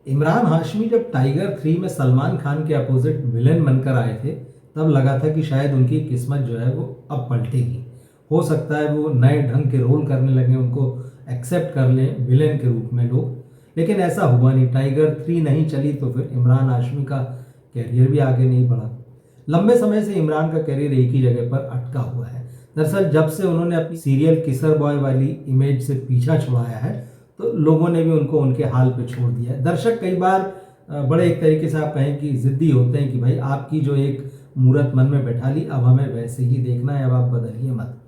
इमरान हाशमी जब टाइगर 3 में सलमान खान के अपोजिट विलेन बनकर आए थे, तब लगा था कि शायद उनकी किस्मत जो है वो अब पलटेगी। हो सकता है वो नए ढंग के रोल करने लगे, उनको एक्सेप्ट कर लें विलेन के रूप में लोग। लेकिन ऐसा हुआ नहीं। टाइगर 3 नहीं चली तो फिर इमरान हाशमी का कैरियर भी आगे नहीं बढ़ा। लंबे समय से इमरान का कैरियर एक ही जगह पर अटका हुआ है। दरअसल जब से उन्होंने अपनी सीरियल किसर बॉय वाली इमेज से पीछा छुड़ाया है, तो लोगों ने भी उनको उनके हाल पे छोड़ दिया है। दर्शक कई बार बड़े एक तरीके से आप कहें कि ज़िद्दी होते हैं कि भाई आपकी जो एक मूरत मन में बैठा ली, अब हमें वैसे ही देखना है, अब आप बदलिए मत।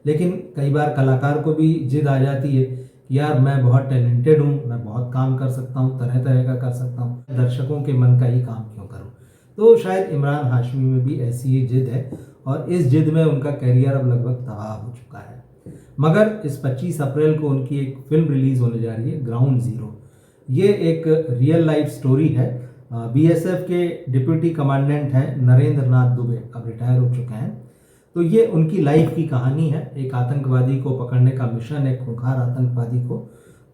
लेकिन कई बार कलाकार को भी जिद आ जाती है कि यार मैं बहुत टैलेंटेड हूँ, मैं बहुत काम कर सकता हूँ, तरह तरह का कर सकता हूँ, दर्शकों के मन का ही काम क्यों करूँ। तो शायद इमरान हाशमी में भी ऐसी ही जिद है और इस जिद में उनका करियर अब लगभग तबाह हो चुका है। मगर इस 25 अप्रैल को उनकी एक फिल्म रिलीज होने जा रही है, ग्राउंड जीरो। ये एक रियल लाइफ स्टोरी है। बीएसएफ के डिप्टी कमांडेंट हैं नरेंद्र नाथ दुबे, अब रिटायर हो चुके हैं। तो ये उनकी लाइफ की कहानी है। एक आतंकवादी को पकड़ने का मिशन है, खूंखार आतंकवादी को।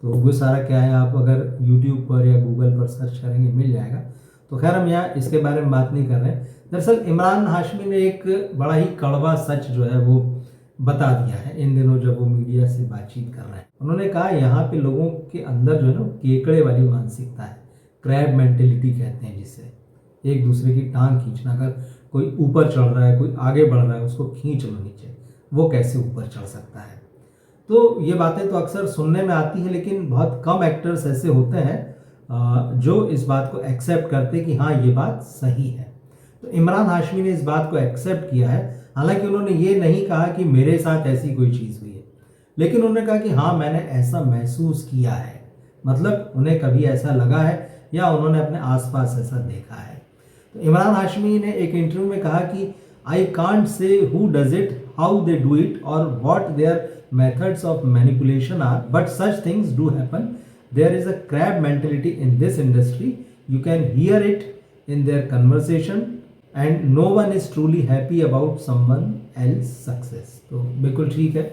तो वो सारा क्या है, आप अगर यूट्यूब पर या गूगल पर सर्च करेंगे मिल जाएगा। तो खैर हम यहाँ इसके बारे में बात नहीं कर रहे हैं। दरअसल इमरान हाशमी ने एक बड़ा ही कड़वा सच जो है वो बता दिया है इन दिनों जब वो मीडिया से बातचीत कर रहे हैं। उन्होंने कहा यहाँ पे लोगों के अंदर जो है ना केकड़े वाली मानसिकता है, क्रैब मेंटेलिटी कहते हैं जिसे, एक दूसरे की टांग खींचना। अगर कोई ऊपर चढ़ रहा है, कोई आगे बढ़ रहा है, उसको खींच लो नीचे, वो कैसे ऊपर चढ़ सकता है। तो ये बातें तो अक्सर सुनने में आती हैं, लेकिन बहुत कम एक्टर्स ऐसे होते हैं जो इस बात को एक्सेप्ट करते कि हाँ ये बात सही है। तो इमरान हाशमी ने इस बात को एक्सेप्ट किया है। हालांकि उन्होंने ये नहीं कहा कि मेरे साथ ऐसी कोई चीज़ हुई है, लेकिन उन्होंने कहा कि हाँ मैंने ऐसा महसूस किया है। मतलब उन्हें कभी ऐसा लगा है या उन्होंने अपने आसपास ऐसा देखा है। तो इमरान हाशमी ने एक इंटरव्यू में कहा कि I can't say who does it, how they do it और what their methods of manipulation are, but such things do happen. There is a crab mentality in this industry, you can hear it in their conversation and no one is truly happy about someone else success. तो बिल्कुल ठीक है,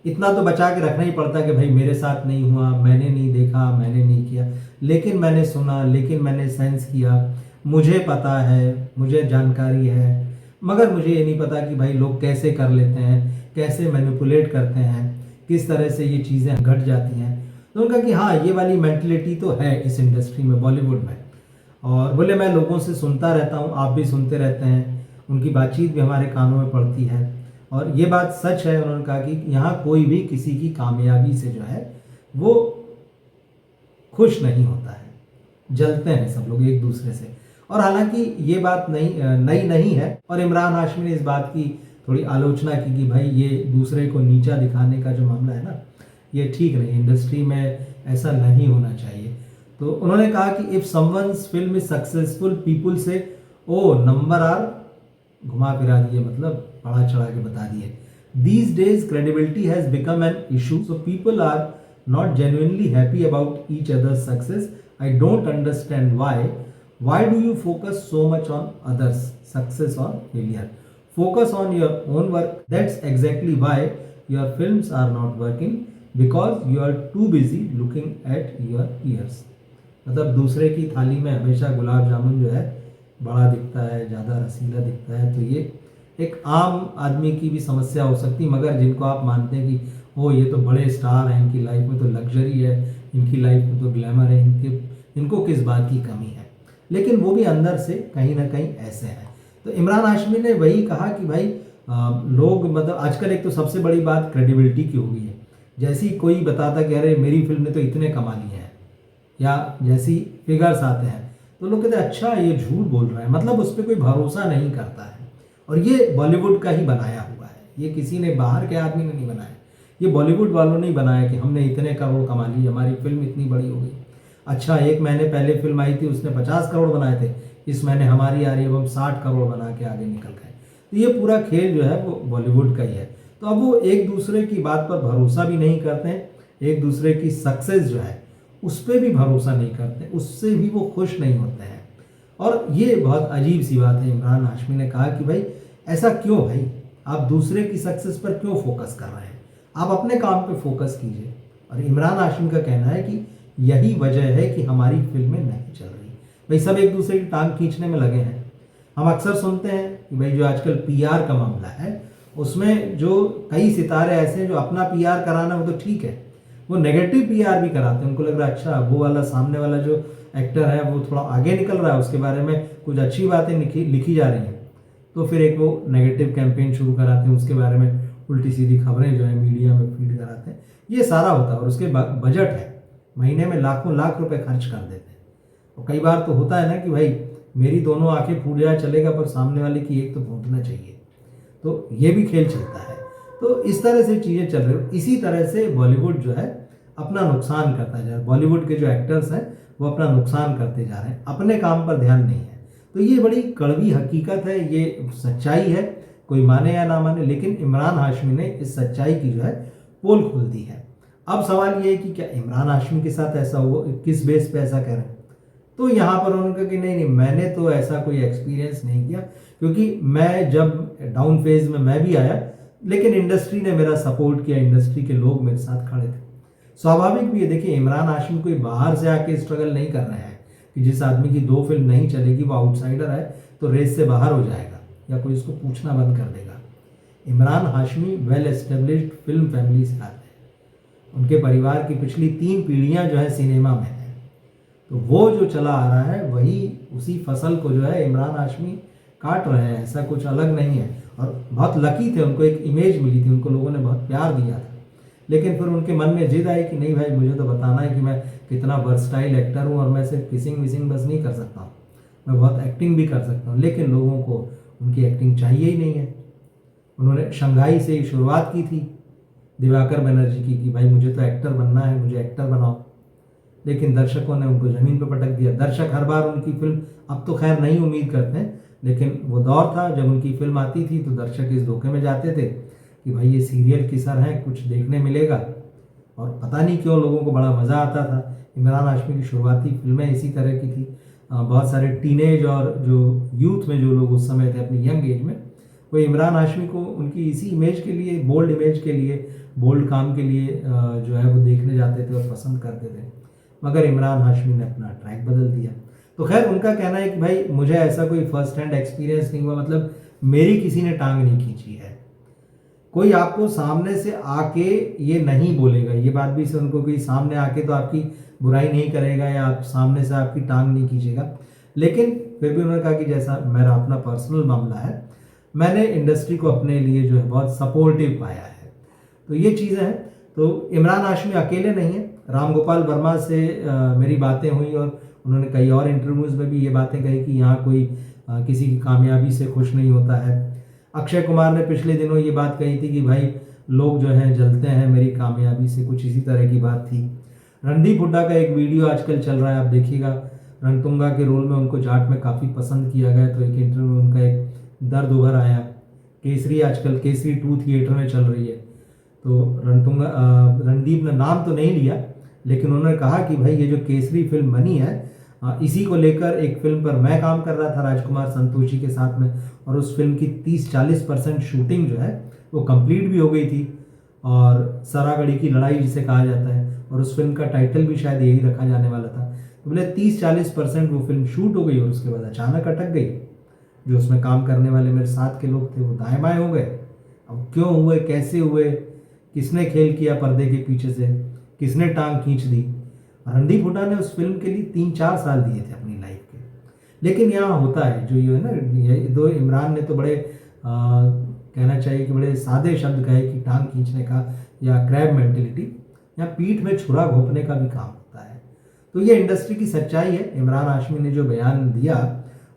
इतना तो बचा के रखना ही पड़ता है कि भाई मेरे साथ नहीं हुआ, मैंने नहीं देखा, मैंने नहीं किया, लेकिन मैंने सुना, लेकिन मैंने सेंस किया, मुझे पता है, मुझे जानकारी है। मगर मुझे ये नहीं पता कि भाई लोग कैसे कर लेते हैं, कैसे मैनिपुलेट करते हैं, किस तरह से ये चीज़ें घट जाती हैं। तो उनका कि हाँ ये वाली मेंटलिटी तो है इस इंडस्ट्री में, बॉलीवुड में। और बोले मैं लोगों से सुनता रहता हूँ, आप भी सुनते रहते हैं, उनकी बातचीत भी हमारे कानों में पड़ती है और ये बात सच है। उन्होंने कहा कि यहाँ कोई भी किसी की कामयाबी से जो है वो खुश नहीं होता है, जलते हैं सब लोग एक दूसरे से। और हालांकि ये बात नई नहीं है और इमरान हाशमी ने इस बात की थोड़ी आलोचना की कि भाई ये दूसरे को नीचा दिखाने का जो मामला है ना, ये ठीक नहीं, इंडस्ट्री में ऐसा नहीं होना चाहिए। तो उन्होंने कहा कि if someone's film is successful, people से ओ नंबर आर, घुमा फिरा दिए, मतलब बढ़ा चढ़ा के बता दिए। These days credibility has become an issue, so people are not genuinely happy about each others success. I don't understand why do you focus so much on others success और failure, focus on your own work. That's exactly why your films are not working, because you are too busy looking at your peers. मतलब दूसरे की थाली में हमेशा गुलाब जामुन जो है बड़ा दिखता है, ज़्यादा रसीला दिखता है। तो ये एक आम आदमी की भी समस्या हो सकती है, मगर जिनको आप मानते हैं कि ओ ये तो बड़े स्टार हैं, इनकी लाइफ में तो लग्जरी है, इनकी लाइफ में तो ग्लैमर है, इनको किस बात की कमी है, लेकिन वो भी अंदर से कहीं ना कहीं ऐसे हैं। तो इमरान हाशमी ने वही कहा कि भाई लोग, मतलब आजकल एक तो सबसे बड़ी बात क्रेडिबिलिटी की हो गई है। जैसे ही कोई बताता कि अरे मेरी फिल्म ने तो इतने कमा लिए हैं, या जैसी फिगर्स आते हैं, तो लोग कहते हैं अच्छा ये झूठ बोल रहा है, मतलब उस पर कोई भरोसा नहीं करता है। और ये बॉलीवुड का ही बनाया हुआ है, ये किसी ने बाहर के आदमी ने नहीं बनाया, ये बॉलीवुड वालों ने ही बनाया कि हमने इतने करोड़ कमा लिए, हमारी फिल्म इतनी बड़ी हो गई। अच्छा एक महीने पहले फिल्म आई थी, उसने 50 करोड़ बनाए थे, इस महीने हमारी आ रही है, अब हम 60 करोड़ बना के आगे निकल गए। तो ये पूरा खेल जो है वो बॉलीवुड का ही है। तो अब वो एक दूसरे की बात पर भरोसा भी नहीं करते हैं, एक दूसरे की सक्सेस जो है उस पर भी भरोसा नहीं करते, उससे भी वो खुश नहीं होते हैं। और ये बहुत अजीब सी बात है। इमरान हाशमी ने कहा कि भाई ऐसा क्यों, भाई आप दूसरे की सक्सेस पर क्यों फोकस कर रहे हैं, आप अपने काम पे फोकस कीजिए। और इमरान हाशमी का कहना है कि यही वजह है कि हमारी फिल्में नहीं चल रही। भाई सब एक दूसरे की टांग खींचने में लगे हैं। हम अक्सर सुनते हैं कि भाई जो आजकल पीआर का मामला है उसमें जो कई सितारे ऐसे हैं जो अपना पीआर कराना वो तो ठीक है, वो नेगेटिव पीआर भी कराते हैं। उनको लग रहा है अच्छा वो वाला सामने वाला जो एक्टर है वो थोड़ा आगे निकल रहा है, उसके बारे में कुछ अच्छी बातें लिखी जा रही हैं, तो फिर एक वो नेगेटिव कैंपेन शुरू कराते हैं, उसके बारे में उल्टी सीधी खबरें जो है मीडिया में फीड कराते हैं। ये सारा होता है और उसके बजट है, महीने में लाखों लाख रुपए खर्च कर देते हैं। और कई बार तो होता है ना कि भाई मेरी दोनों आंखें फूट जाए चलेगा पर सामने वाले की एक तो फूटना चाहिए, तो ये भी खेल चलता है। तो इस तरह से चीज़ें चल रही हैं। इसी तरह से बॉलीवुड जो है अपना नुकसान करता जा रहा है। बॉलीवुड के जो एक्टर्स हैं वो अपना नुकसान करते जा रहे हैं, अपने काम पर ध्यान नहीं है। तो ये बड़ी कड़वी हकीकत है, ये सच्चाई है, कोई माने या ना माने, लेकिन इमरान हाशमी ने इस सच्चाई की जो है पोल खोल दी है। अब सवाल ये है कि क्या इमरान हाशमी के साथ ऐसा हुआ, किस बेस पे ऐसा कह रहे हैं? तो यहाँ पर उन्होंने कहा कि नहीं मैंने तो ऐसा कोई एक्सपीरियंस नहीं किया, क्योंकि मैं जब डाउन फेज में मैं भी आया, लेकिन इंडस्ट्री ने मेरा सपोर्ट किया, इंडस्ट्री के लोग मेरे साथ खड़े थे। स्वाभाविक भी है, देखिए इमरान हाशमी कोई बाहर से आके स्ट्रगल नहीं कर रहे हैं कि जिस आदमी की 2 फिल्म नहीं चलेगी वो आउटसाइडर है तो रेस से बाहर हो जाएगा या कोई उसको पूछना बंद कर देगा। Imran Hashmi well established film family से आते हैं, उनके परिवार की पिछली 3 पीढ़ियां जो है सिनेमा में है, तो वो जो चला आ रहा है वही उसी फसल को जो है इमरान हाशमी काट रहे हैं, ऐसा कुछ अलग नहीं है। और बहुत लकी थे, उनको एक इमेज मिली थी, उनको लोगों ने बहुत प्यार दिया था, लेकिन फिर उनके मन में जिद आई कि नहीं भाई मुझे तो बताना है कि मैं कितना वर्सटाइल एक्टर हूँ और मैं सिर्फ किसिंग विसिंग बस नहीं कर सकता हूँ, मैं बहुत एक्टिंग भी कर सकता हूँ। लेकिन लोगों को उनकी एक्टिंग चाहिए ही नहीं है। उन्होंने शंघाई से ही शुरुआत की थी दिवाकर बनर्जी की कि भाई मुझे तो एक्टर बनना है, मुझे एक्टर बनाओ, लेकिन दर्शकों ने उनको ज़मीन पर पटक दिया। दर्शक हर बार उनकी फिल्म अब तो खैर नहीं उम्मीद करते हैं, लेकिन वो दौर था जब उनकी फिल्म आती थी तो दर्शक इस धोखे में जाते थे कि भाई ये सीरियल किसर हैं, कुछ देखने मिलेगा, और पता नहीं क्यों लोगों को बड़ा मज़ा आता था। इमरान हाशमी की शुरुआती फिल्में इसी तरह की थी। बहुत सारे टीनेज और जो यूथ में जो लोग उस समय थे अपनी यंग एज में, वो इमरान हाशमी को उनकी इसी इमेज के लिए, बोल्ड इमेज के लिए, बोल्ड काम के लिए जो है वो देखने जाते थे और पसंद करते थे। मगर इमरान हाशमी ने अपना ट्रैक बदल दिया। तो खैर उनका कहना है कि भाई मुझे ऐसा कोई फर्स्ट हैंड एक्सपीरियंस नहीं हुआ, मतलब मेरी किसी ने टांग नहीं खींची है। कोई आपको सामने से आके ये नहीं बोलेगा, ये बात भी से उनको, कोई सामने आके तो आपकी बुराई नहीं करेगा या आप सामने से आपकी टांग नहीं खींचेगा, लेकिन फिर भी उन्होंने कहा कि जैसा मेरा अपना पर्सनल मामला है, मैंने इंडस्ट्री को अपने लिए जो है बहुत सपोर्टिव पाया है। तो ये चीज़ें हैं। तो इमरान हाशमी अकेले नहीं है, राम गोपाल वर्मा से मेरी बातें हुई और उन्होंने कई और इंटरव्यूज़ में भी ये बातें कही कि यहाँ कोई किसी की कामयाबी से खुश नहीं होता है। अक्षय कुमार ने पिछले दिनों ये बात कही थी कि भाई लोग जो हैं जलते हैं मेरी कामयाबी से, कुछ इसी तरह की बात थी। रणदीप हुड्डा का एक वीडियो आजकल चल रहा है, आप देखिएगा, रणतुंगा के रोल में उनको जाट में काफ़ी पसंद किया गया, तो एक इंटरव्यू में उनका एक दर्द उभर आया। केसरी आजकल केसरी 2 थिएटर में चल रही है, तो रणदीप ने नाम तो नहीं लिया, लेकिन उन्होंने कहा कि भाई ये जो केसरी फिल्म बनी है इसी को लेकर एक फिल्म पर मैं काम कर रहा था राजकुमार संतोषी के साथ में, और उस फिल्म की 30-40% शूटिंग जो है वो कंप्लीट भी हो गई थी, और सरागढ़ी की लड़ाई जिसे कहा जाता है, और उस फिल्म का टाइटल भी शायद यही रखा जाने वाला था। तो बोले 30-40% वो फिल्म शूट हो गई और उसके बाद अचानक अटक गई। जो उसमें काम करने वाले मेरे साथ के लोग थे वो दाएं बाएं हो गए। अब क्यों हुए, कैसे हुए, किसने खेल किया पर्दे के पीछे से, किसने टांग खींच दी? रणदीप हुड्डा ने उस फिल्म के लिए 3-4 साल दिए थे अपनी लाइफ के। लेकिन यहाँ होता है जो ये है ना, ये दो इमरान ने तो बड़े कहना चाहिए कि बड़े सादे शब्द कहे कि टांग खींचने का या क्रैब मेंटेलिटी, या पीठ में छुरा घोंपने का भी काम होता है। तो ये इंडस्ट्री की सच्चाई है। इमरान हाशमी ने जो बयान दिया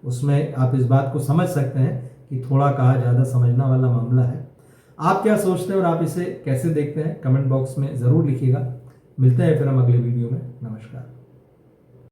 उसमें आप इस बात को समझ सकते हैं कि थोड़ा कहा ज़्यादा समझना वाला मामला है। आप क्या सोचते हैं और आप इसे कैसे देखते हैं, कमेंट बॉक्स में ज़रूर लिखिएगा। मिलते हैं फिर हम अगले वीडियो में। नमस्कार।